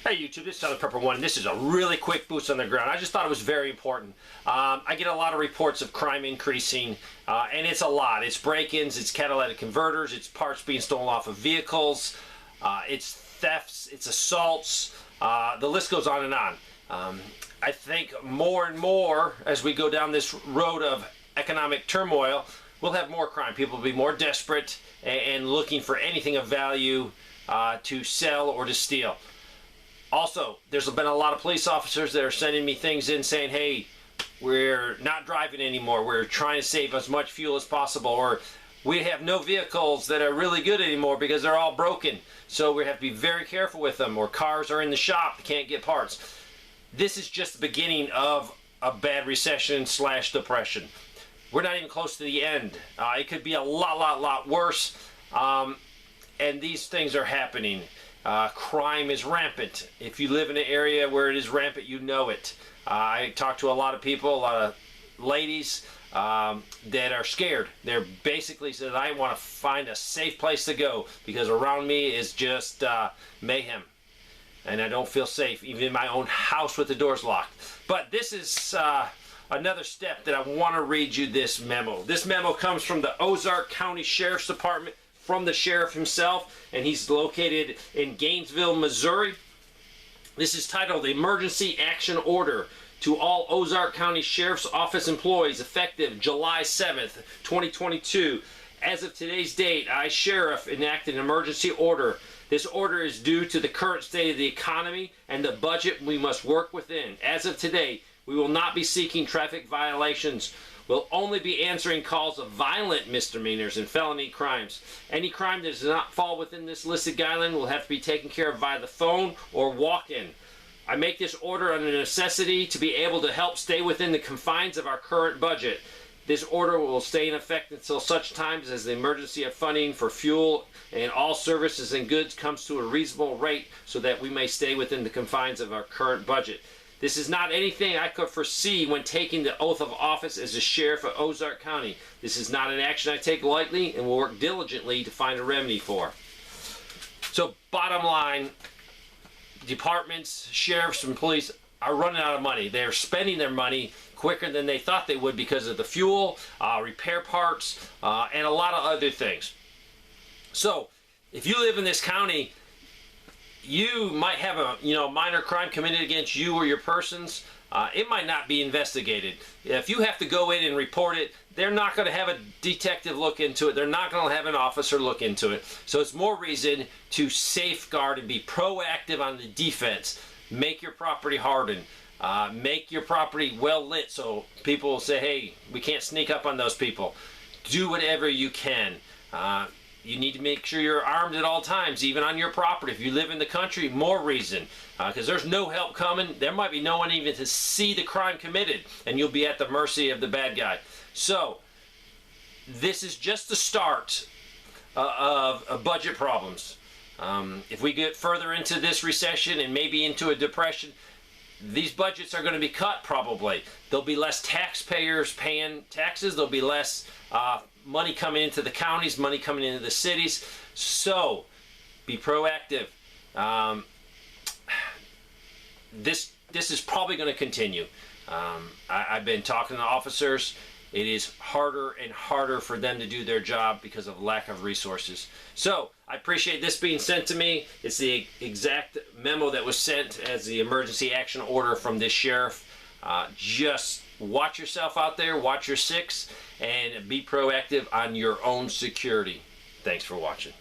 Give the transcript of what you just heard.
Hey YouTube, this is Southern Pepper One, and this is a really quick boost on the ground. I just thought it was very important. I get a lot of reports of crime increasing, and it's a lot. It's break-ins, it's catalytic converters, it's parts being stolen off of vehicles, it's thefts, it's assaults, the list goes on and on. I think more and more, as we go down this road of economic turmoil, we'll have more crime. People will be more desperate and looking for anything of value to sell or to steal. Also, there's been a lot of police officers that are sending me things in saying, hey, we're not driving anymore. We're trying to save as much fuel as possible. Or we have no vehicles that are really good anymore because they're all broken. So we have to be very careful with them. Or cars are in the shop, can't get parts. This is just the beginning of a bad recession / depression. We're not even close to the end. It could be a lot worse. And these things are happening. Crime is rampant. If you live in an area where it is rampant, you know it. I talk to a lot of people, a lot of ladies that are scared. They're basically said, I want to find a safe place to go because around me is just mayhem. And I don't feel safe, even in my own house with the doors locked. But this is another step that I want to read you this memo. This memo comes from the Ozark County Sheriff's Department, from the sheriff himself, and he's located in Gainesville, Missouri. This is titled Emergency Action Order to all Ozark County Sheriff's Office employees effective July 7th, 2022. As of today's date, I, Sheriff, enacted an emergency order. This order is due to the current state of the economy and the budget we must work within. As of today, we will not be seeking traffic violations. We'll only be answering calls of violent misdemeanors and felony crimes. Any crime that does not fall within this listed guideline will have to be taken care of via the phone or walk-in. I make this order under necessity to be able to help stay within the confines of our current budget. This order will stay in effect until such times as the emergency of funding for fuel and all services and goods comes to a reasonable rate so that we may stay within the confines of our current budget. This is not anything I could foresee when taking the oath of office as the sheriff of Ozark County. This is not an action I take lightly and will work diligently to find a remedy for. So bottom line, departments, sheriffs, and police are running out of money. They're spending their money quicker than they thought they would because of the fuel, repair parts, and a lot of other things. So if you live in this county, you might have a minor crime committed against you or your persons. It might not be investigated. If you have to go in and report it, they're not going to have a detective look into it. They're not going to have an officer look into it. So it's more reason to safeguard and be proactive on the defense. Make your property hardened. Make your property well lit so people will say, hey, we can't sneak up on those people. Do whatever you can. You need to make sure you're armed at all times, even on your property. If you live in the country, more reason. Because there's no help coming. There might be no one even to see the crime committed, and you'll be at the mercy of the bad guy. So, this is just the start of budget problems. If we get further into this recession and maybe into a depression, these budgets are going to be cut probably. There'll be less taxpayers paying taxes. There'll be less money coming into the counties, money coming into the cities. So, be proactive. This is probably going to continue. I've been talking to officers. It is harder and harder for them to do their job because of lack of resources. So, I appreciate this being sent to me. It's the exact memo that was sent as the emergency action order from this sheriff. Just watch yourself out there, watch your six, and be proactive on your own security. Thanks for watching.